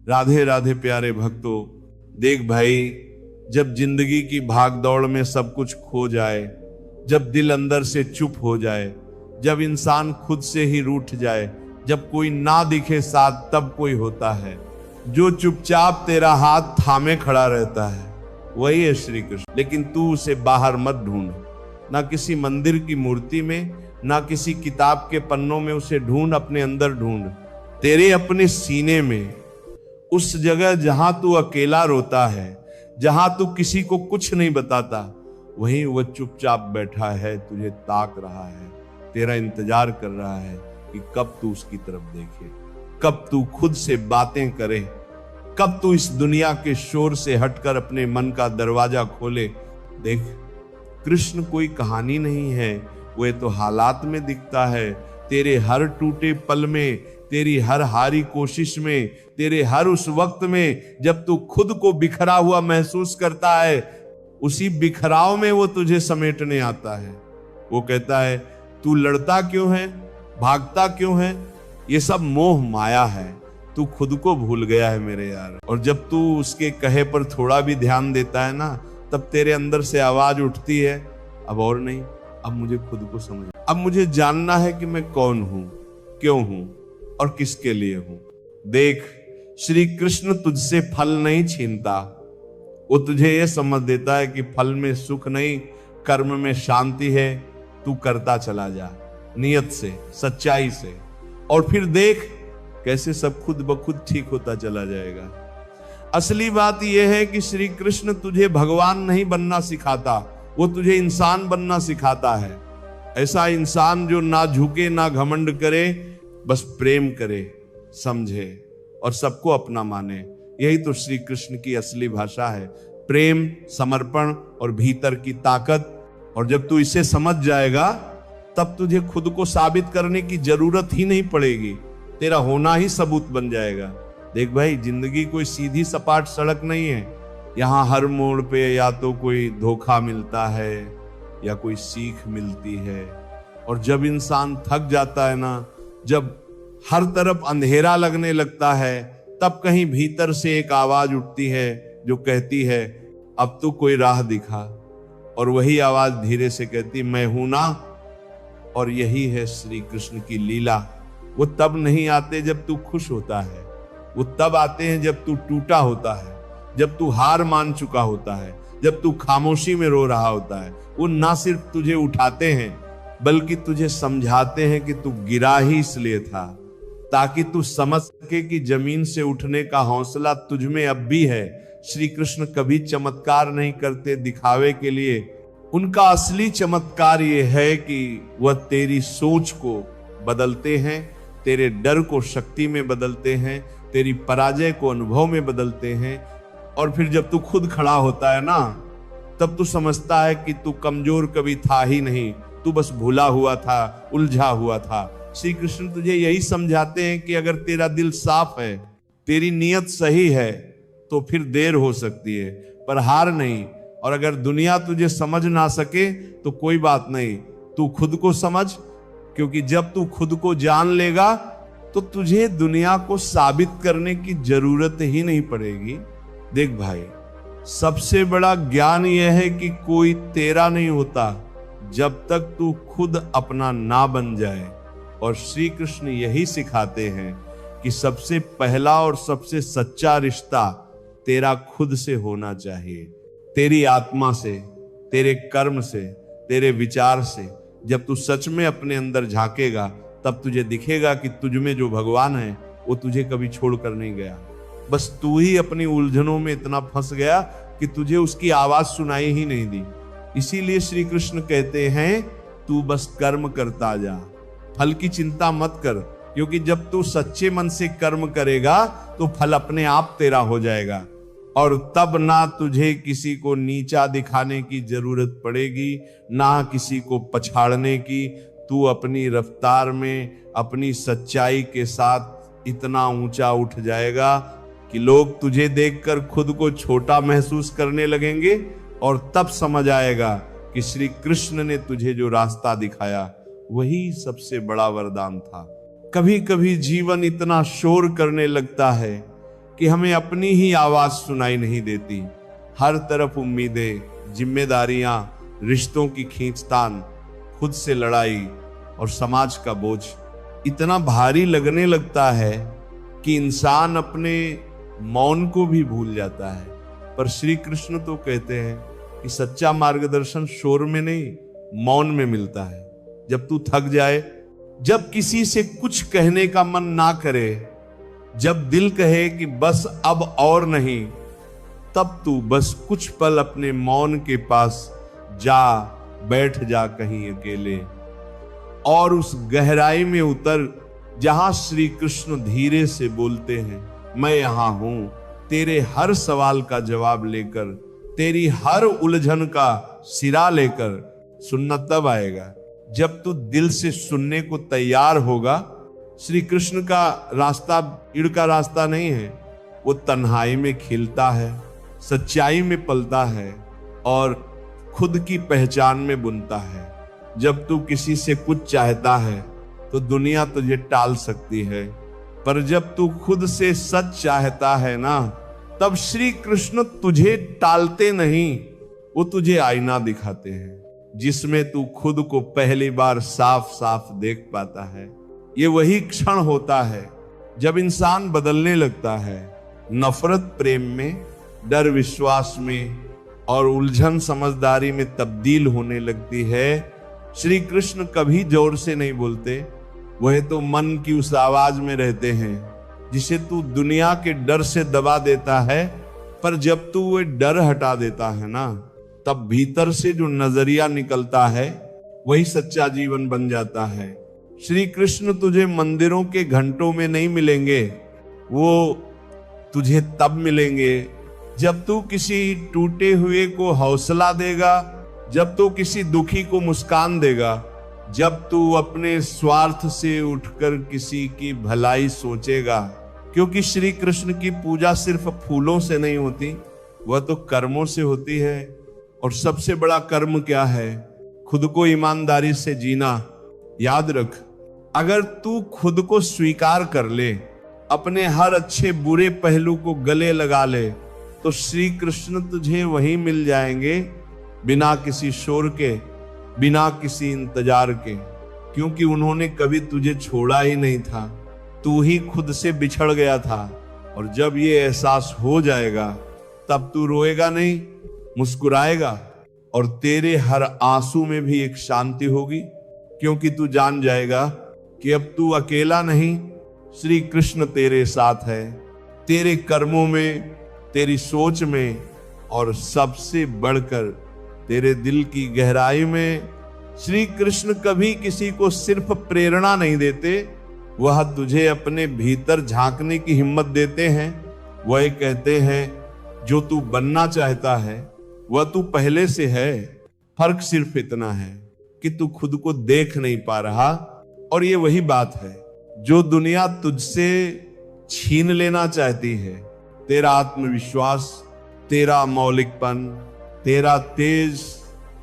राधे राधे प्यारे भक्तों, देख भाई, जब जिंदगी की भाग दौड़ में सब कुछ खो जाए, जब दिल अंदर से चुप हो जाए, जब इंसान खुद से ही रूठ जाए, जब कोई ना दिखे साथ, तब कोई होता है जो चुपचाप तेरा हाथ थामे खड़ा रहता है, वही है श्री कृष्ण। लेकिन तू उसे बाहर मत ढूंढ, ना किसी मंदिर की मूर्ति में, ना किसी किताब के पन्नों में उसे ढूंढ, अपने अंदर ढूंढ, तेरे अपने सीने में, उस जगह जहां तू अकेला रोता है, जहां तू किसी को कुछ नहीं बताता, वहीं वह चुपचाप बैठा है, तुझे ताक रहा है, तेरा इंतजार कर रहा है कि कब तू उसकी तरफ देखे, कब तू खुद से बातें करे, कब तू इस दुनिया के शोर से हटकर अपने मन का दरवाजा खोले। देख, कृष्ण कोई कहानी नहीं है, वह तो हालात में दिखता है। तेरे हर टूटे पल में, तेरी हर हारी कोशिश में, तेरे हर उस वक्त में जब तू खुद को बिखरा हुआ महसूस करता है, उसी बिखराव में वो तुझे समेटने आता है। वो कहता है, तू लड़ता क्यों है, भागता क्यों है, ये सब मोह माया है, तू खुद को भूल गया है मेरे यार। और जब तू उसके कहे पर थोड़ा भी ध्यान देता है ना, तब तेरे अंदर से आवाज उठती है, अब और नहीं, अब मुझे खुद को समझ, अब मुझे जानना है कि मैं कौन हूं, क्यों हूं और किसके लिए हूं। देख, श्री कृष्ण तुझसे फल नहीं छीनता, वो तुझे यह समझ देता है कि फल में सुख नहीं, कर्म में शांति है। तू करता चला जा नियत से, सच्चाई से, और फिर देख कैसे सब खुद ब खुद ठीक होता चला जाएगा। असली बात यह है कि श्री कृष्ण तुझे भगवान नहीं बनना सिखाता, वो तुझे इंसान बनना सिखाता है। ऐसा इंसान जो ना झुके, ना घमंड करे, बस प्रेम करे, समझे और सबको अपना माने। यही तो श्री कृष्ण की असली भाषा है, प्रेम, समर्पण और भीतर की ताकत। और जब तू इसे समझ जाएगा, तब तुझे खुद को साबित करने की जरूरत ही नहीं पड़ेगी, तेरा होना ही सबूत बन जाएगा। देख भाई, जिंदगी कोई सीधी सपाट सड़क नहीं है। यहाँ हर मोड़ पे या तो कोई धोखा मिलता है या कोई सीख मिलती है। और जब इंसान थक जाता है ना, जब हर तरफ अंधेरा लगने लगता है, तब कहीं भीतर से एक आवाज उठती है जो कहती है, अब तो कोई राह दिखा। और वही आवाज धीरे से कहती, मैं हूं ना। और यही है श्री कृष्ण की लीला। वो तब नहीं आते जब तू खुश होता है, वो तब आते हैं जब तू टूटा होता है, जब तू हार मान चुका होता है, जब तू खामोशी में रो रहा होता है। वो ना सिर्फ तुझे उठाते हैं, बल्कि तुझे समझाते हैं कि तू गिरा ही इसलिए था, ताकि तू समझ सके कि जमीन से उठने का हौसला तुझ में अब भी है। श्री कृष्ण कभी चमत्कार नहीं करते दिखावे के लिए। उनका असली चमत्कार ये है कि वह तेरी सोच को बदलते हैं, तेरे डर को शक्ति में बदलते हैं, तेरी पराजय को अनुभव में बदलते हैं। और फिर जब तू खुद खड़ा होता है ना, तब तू समझता है कि तू कमजोर कभी था ही नहीं, तू बस भूला हुआ था, उलझा हुआ था। श्री कृष्ण तुझे यही समझाते हैं कि अगर तेरा दिल साफ है, तेरी नीयत सही है, तो फिर देर हो सकती है, पर हार नहीं। और अगर दुनिया तुझे समझ ना सके तो कोई बात नहीं, तू खुद को समझ, क्योंकि जब तू खुद को जान लेगा तो तुझे दुनिया को साबित करने की जरूरत ही नहीं पड़ेगी। देख भाई, सबसे बड़ा ज्ञान यह है कि कोई तेरा नहीं होता जब तक तू खुद अपना ना बन जाए। और श्री कृष्ण यही सिखाते हैं कि सबसे पहला और सबसे सच्चा रिश्ता तेरा खुद से होना चाहिए, तेरी आत्मा से, तेरे कर्म से, तेरे विचार से। जब तू सच में अपने अंदर झांकेगा, तब तुझे दिखेगा कि तुझ में जो भगवान है वो तुझे कभी छोड़कर नहीं गया। बस तू ही अपनी उलझनों में इतना फंस गया कि तुझे उसकी आवाज सुनाई ही नहीं दी। इसीलिए श्री कृष्ण कहते हैं, तू बस कर्म करता जा, फल की चिंता मत कर, क्योंकि जब तू सच्चे मन से कर्म करेगा तो फल अपने आप तेरा हो जाएगा। और तब ना तुझे किसी को नीचा दिखाने की जरूरत पड़ेगी, ना किसी को पछाड़ने की। तू अपनी रफ्तार में, अपनी सच्चाई के साथ इतना ऊंचा उठ जाएगा कि लोग तुझे देखकर खुद को छोटा महसूस करने लगेंगे। और तब समझ आएगा कि श्री कृष्ण ने तुझे जो रास्ता दिखाया वही सबसे बड़ा वरदान था। कभी कभी जीवन इतना शोर करने लगता है कि हमें अपनी ही आवाज सुनाई नहीं देती। हर तरफ उम्मीदें, जिम्मेदारियां, रिश्तों की खींचतान, खुद से लड़ाई और समाज का बोझ इतना भारी लगने लगता है कि इंसान अपने मौन को भी भूल जाता है। पर श्री कृष्ण तो कहते हैं कि सच्चा मार्गदर्शन शोर में नहीं, मौन में मिलता है। जब तू थक जाए, जब किसी से कुछ कहने का मन ना करे, जब दिल कहे कि बस अब और नहीं, तब तू बस कुछ पल अपने मौन के पास बैठ जा कहीं अकेले और उस गहराई में उतर जहां श्री कृष्ण धीरे से बोलते हैं, मैं यहां हूं तेरे हर सवाल का जवाब लेकर, तेरी हर उलझन का सिरा लेकर। सुनना तब आएगा जब तू दिल से सुनने को तैयार होगा। श्री कृष्ण का रास्ता भीड़ का रास्ता नहीं है, वो तन्हाई में खिलता है, सच्चाई में पलता है और खुद की पहचान में बुनता है। जब तू किसी से कुछ चाहता है तो दुनिया तुझे टाल सकती है, पर जब तू खुद से सच चाहता है ना, तब श्री कृष्ण तुझे टालते नहीं, वो तुझे आईना दिखाते हैं जिसमें तू खुद को पहली बार साफ साफ देख पाता है। ये वही क्षण होता है जब इंसान बदलने लगता है। नफरत प्रेम में, डर विश्वास में और उलझन समझदारी में तब्दील होने लगती है। श्री कृष्ण कभी जोर से नहीं बोलते, वह तो मन की उस आवाज में रहते हैं जिसे तू दुनिया के डर से दबा देता है। पर जब तू वो डर हटा देता है ना, तब भीतर से जो नजरिया निकलता है वही सच्चा जीवन बन जाता है। श्री कृष्ण तुझे मंदिरों के घंटों में नहीं मिलेंगे, वो तुझे तब मिलेंगे जब तू किसी टूटे हुए को हौसला देगा, जब तू किसी दुखी को मुस्कान देगा, जब तू अपने स्वार्थ से उठकर किसी की भलाई सोचेगा। क्योंकि श्री कृष्ण की पूजा सिर्फ फूलों से नहीं होती, वह तो कर्मों से होती है। और सबसे बड़ा कर्म क्या है? खुद को ईमानदारी से जीना। याद रख, अगर तू खुद को स्वीकार कर ले, अपने हर अच्छे बुरे पहलू को गले लगा ले, तो श्री कृष्ण तुझे वहीं मिल जाएंगे, बिना किसी शोर के, बिना किसी इंतजार के। क्योंकि उन्होंने कभी तुझे छोड़ा ही नहीं था, तू ही खुद से बिछड़ गया था। और जब ये एहसास हो जाएगा, तब तू रोएगा नहीं, मुस्कुराएगा। और तेरे हर आंसू में भी एक शांति होगी, क्योंकि तू जान जाएगा कि अब तू अकेला नहीं, श्री कृष्ण तेरे साथ है, तेरे कर्मों में, तेरी सोच में और सबसे बढ़कर तेरे दिल की गहराई में। श्री कृष्ण कभी किसी को सिर्फ प्रेरणा नहीं देते, वह तुझे अपने भीतर झांकने की हिम्मत देते हैं। वह कहते हैं, जो तू बनना चाहता है वह तू पहले से है, फर्क सिर्फ इतना है कि तू खुद को देख नहीं पा रहा। और ये वही बात है जो दुनिया तुझसे छीन लेना चाहती है, तेरा आत्मविश्वास, तेरा मौलिकपन, तेरा तेज।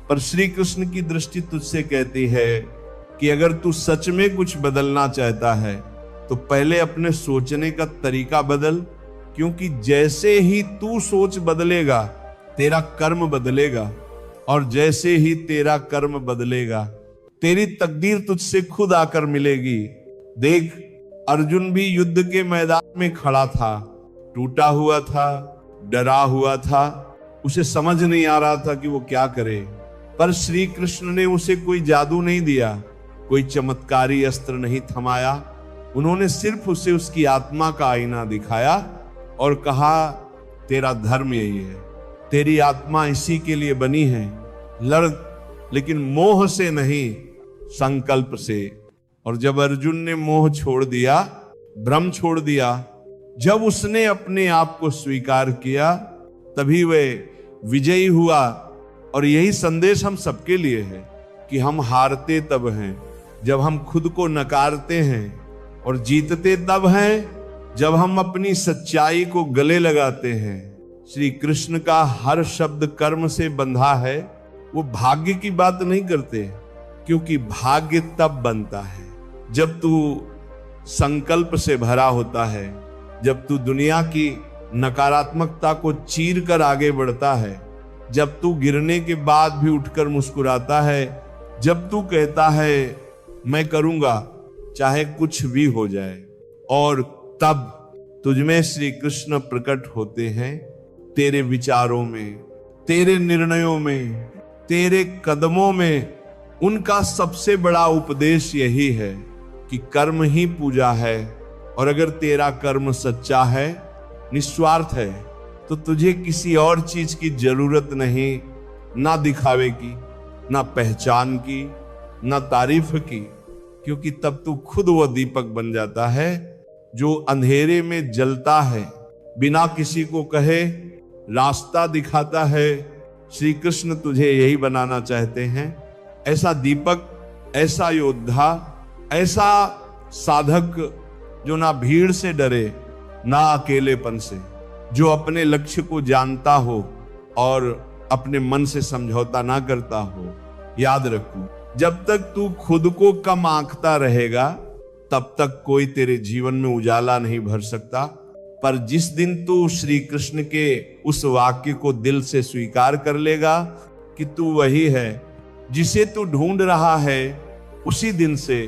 पर श्री कृष्ण की दृष्टि तुझसे कहती है कि अगर तू सच में कुछ बदलना चाहता है तो पहले अपने सोचने का तरीका बदल। क्योंकि जैसे ही तू सोच बदलेगा, तेरा कर्म बदलेगा, और जैसे ही तेरा कर्म बदलेगा, तेरी तकदीर तुझसे खुद आकर मिलेगी। देख, अर्जुन भी युद्ध के मैदान में खड़ा था, टूटा हुआ था, डरा हुआ था, उसे समझ नहीं आ रहा था कि वो क्या करे। पर श्री कृष्ण ने उसे कोई जादू नहीं दिया, कोई चमत्कारी अस्त्र नहीं थमाया। उन्होंने सिर्फ उसे उसकी आत्मा का आईना दिखाया और कहा, तेरा धर्म यही है, तेरी आत्मा इसी के लिए बनी है, लड़, लेकिन मोह से नहीं, संकल्प से। और जब अर्जुन ने मोह छोड़ दिया, भ्रम छोड़ दिया, जब उसने अपने आप को स्वीकार किया, तभी वह विजयी हुआ। और यही संदेश हम सबके लिए है कि हम हारते तब हैं जब हम खुद को नकारते हैं, और जीतते तब हैं जब हम अपनी सच्चाई को गले लगाते हैं। श्री कृष्ण का हर शब्द कर्म से बंधा है। वो भाग्य की बात नहीं करते, क्योंकि भाग्य तब बनता है जब तू संकल्प से भरा होता है, जब तू दुनिया की नकारात्मकता को चीर कर आगे बढ़ता है, जब तू गिरने के बाद भी उठकर मुस्कुराता है, जब तू कहता है मैं करूंगा चाहे कुछ भी हो जाए, और तब तुझमें श्री कृष्ण प्रकट होते हैं, तेरे विचारों में, तेरे निर्णयों में, तेरे कदमों में। उनका सबसे बड़ा उपदेश यही है कि कर्म ही पूजा है, और अगर तेरा कर्म सच्चा है, निस्वार्थ है, तो तुझे किसी और चीज की जरूरत नहीं, ना दिखावे की, ना पहचान की, ना तारीफ की, क्योंकि तब तू खुद वो दीपक बन जाता है जो अंधेरे में जलता है, बिना किसी को कहे रास्ता दिखाता है। श्री कृष्ण तुझे यही बनाना चाहते हैं, ऐसा दीपक, ऐसा योद्धा, ऐसा साधक जो ना भीड़ से डरे, ना अकेलेपन से, जो अपने लक्ष्य को जानता हो और अपने मन से समझौता ना करता हो। याद रखो, जब तक तू खुद को कम आंकता रहेगा, तब तक कोई तेरे जीवन में उजाला नहीं भर सकता। पर जिस दिन तू श्री कृष्ण के उस वाक्य को दिल से स्वीकार कर लेगा कि तू वही है जिसे तू ढूंढ रहा है, उसी दिन से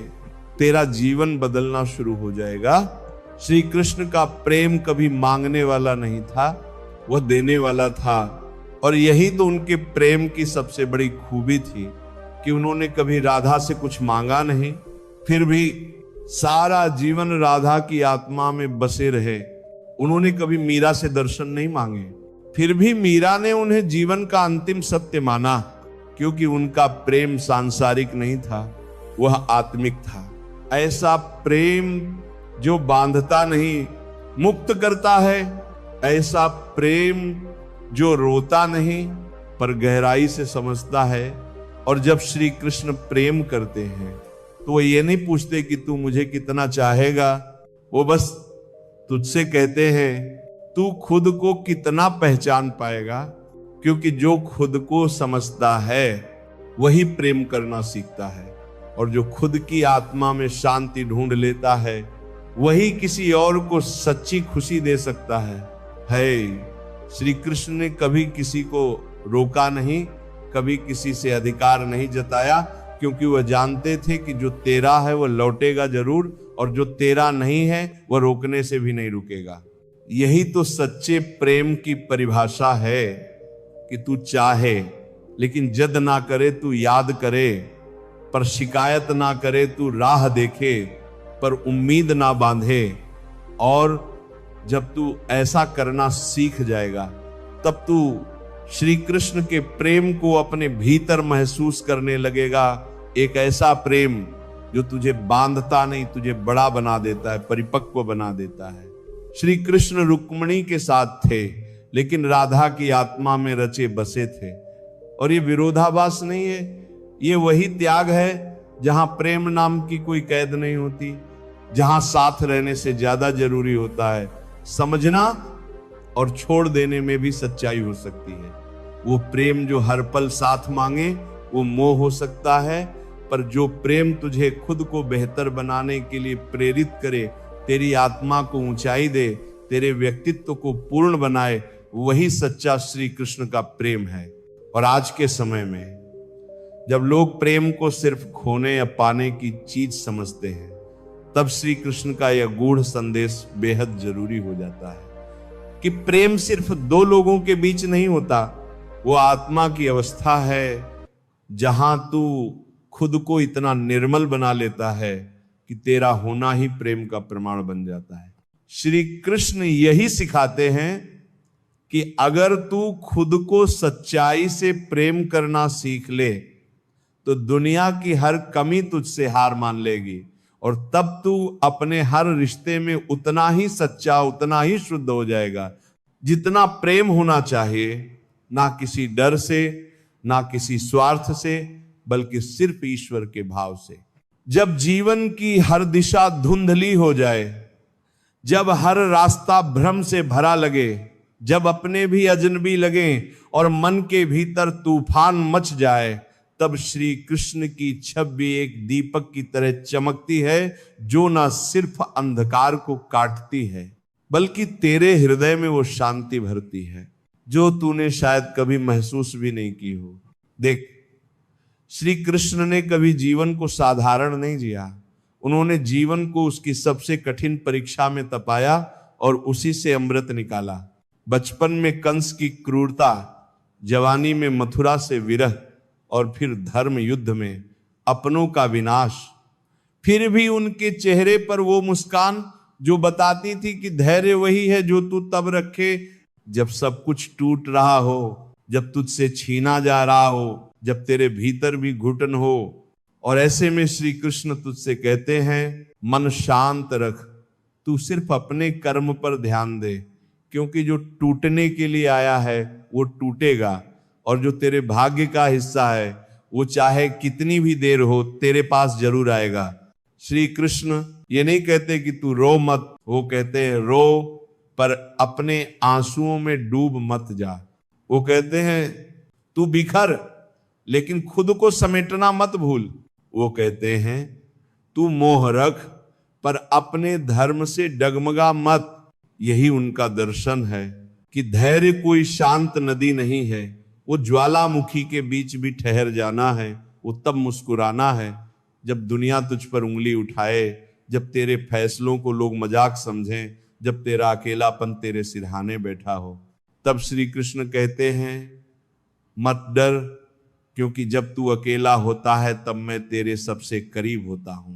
तेरा जीवन बदलना शुरू हो जाएगा। श्री कृष्ण का प्रेम कभी मांगने वाला नहीं था, वह देने वाला था। और यही तो उनके प्रेम की सबसे बड़ी खूबी थी कि उन्होंने कभी राधा से कुछ मांगा नहीं, फिर भी सारा जीवन राधा की आत्मा में बसे रहे। उन्होंने कभी मीरा से दर्शन नहीं मांगे, फिर भी मीरा ने उन्हें जीवन का अंतिम सत्य माना, क्योंकि उनका प्रेम सांसारिक नहीं था, वह आत्मिक था। ऐसा प्रेम जो बांधता नहीं, मुक्त करता है। ऐसा प्रेम जो रोता नहीं पर गहराई से समझता है। और जब श्री कृष्ण प्रेम करते हैं तो वो ये नहीं पूछते कि तू मुझे कितना चाहेगा, वो बस तुझसे कहते हैं तू खुद को कितना पहचान पाएगा, क्योंकि जो खुद को समझता है वही प्रेम करना सीखता है, और जो खुद की आत्मा में शांति ढूंढ लेता है वही किसी और को सच्ची खुशी दे सकता है। श्री कृष्ण ने कभी किसी को रोका नहीं, कभी किसी से अधिकार नहीं जताया, क्योंकि वह जानते थे कि जो तेरा है वह लौटेगा जरूर, और जो तेरा नहीं है वह रोकने से भी नहीं रुकेगा। यही तो सच्चे प्रेम की परिभाषा है कि तू चाहे लेकिन जद ना करे तू याद करे, पर शिकायत ना करे तू राह देखे, पर उम्मीद ना बांधे। और जब तू ऐसा करना सीख जाएगा, तब तू श्री कृष्ण के प्रेम को अपने भीतर महसूस करने लगेगा। एक ऐसा प्रेम जो तुझे बांधता नहीं, तुझे बड़ा बना देता है, परिपक्व बना देता है। श्री कृष्ण रुक्मिणी के साथ थे, लेकिन राधा की आत्मा में रचे बसे थे। और ये विरोधाभास नहीं है, ये वही त्याग है जहां प्रेम नाम की कोई कैद नहीं होती, जहां साथ रहने से ज्यादा जरूरी होता है समझना, और छोड़ देने में भी सच्चाई हो सकती है। वो प्रेम जो हर पल साथ मांगे वो मोह हो सकता है, पर जो प्रेम तुझे खुद को बेहतर बनाने के लिए प्रेरित करे, तेरी आत्मा को ऊंचाई दे, तेरे व्यक्तित्व को पूर्ण बनाए, वही सच्चा श्री कृष्ण का प्रेम है। और आज के समय में जब लोग प्रेम को सिर्फ खोने या पाने की चीज समझते हैं, तब श्री कृष्ण का यह गूढ़ संदेश बेहद जरूरी हो जाता है कि प्रेम सिर्फ दो लोगों के बीच नहीं होता, वो आत्मा की अवस्था है जहां तू खुद को इतना निर्मल बना लेता है कि तेरा होना ही प्रेम का प्रमाण बन जाता है। श्री कृष्ण यही सिखाते हैं कि अगर तू खुद को सच्चाई से प्रेम करना सीख ले तो दुनिया की हर कमी तुझसे हार मान लेगी, और तब तू अपने हर रिश्ते में उतना ही सच्चा, उतना ही शुद्ध हो जाएगा जितना प्रेम होना चाहिए, ना किसी डर से, ना किसी स्वार्थ से, बल्कि सिर्फ ईश्वर के भाव से। जब जीवन की हर दिशा धुंधली हो जाए, जब हर रास्ता भ्रम से भरा लगे, जब अपने भी अजनबी लगे और मन के भीतर तूफान मच जाए, तब श्री कृष्ण की छवि एक दीपक की तरह चमकती है, जो ना सिर्फ अंधकार को काटती है बल्कि तेरे हृदय में वो शांति भरती है जो तूने शायद कभी महसूस भी नहीं की हो। देख, श्री कृष्ण ने कभी जीवन को साधारण नहीं जिया। उन्होंने जीवन को उसकी सबसे कठिन परीक्षा में तपाया और उसी से अमृत निकाला। बचपन में कंस की क्रूरता, जवानी में मथुरा से विरह और फिर धर्म युद्ध में अपनों का विनाश। फिर भी उनके चेहरे पर वो मुस्कान जो बताती थी कि धैर्य वही है जो तू तब रखे जब सब कुछ टूट रहा हो, जब तुझसे छीना जा रहा हो, जब तेरे भीतर भी घुटन हो। और ऐसे में श्री कृष्ण तुझसे कहते हैं, मन शांत रख, तू सिर्फ अपने कर्म पर ध्यान दे, क्योंकि जो टूटने के लिए आया है वो टूटेगा, और जो तेरे भाग्य का हिस्सा है वो चाहे कितनी भी देर हो तेरे पास जरूर आएगा। श्री कृष्ण ये नहीं कहते कि तू रो मत, वो कहते हैं रो पर अपने आंसुओं में डूब मत जा। वो कहते हैं तू बिखर लेकिन खुद को समेटना मत भूल। वो कहते हैं तू मोह रख पर अपने धर्म से डगमगा मत। यही उनका दर्शन है कि धैर्य कोई शांत नदी नहीं है, वो ज्वालामुखी के बीच भी ठहर जाना है। वो तब मुस्कुराना है जब दुनिया तुझ पर उंगली उठाए, जब तेरे फैसलों को लोग मजाक समझें, जब तेरा अकेलापन तेरे सिरहाने बैठा हो। तब श्री कृष्ण कहते हैं मत डर, क्योंकि जब तू अकेला होता है तब मैं तेरे सबसे करीब होता हूं।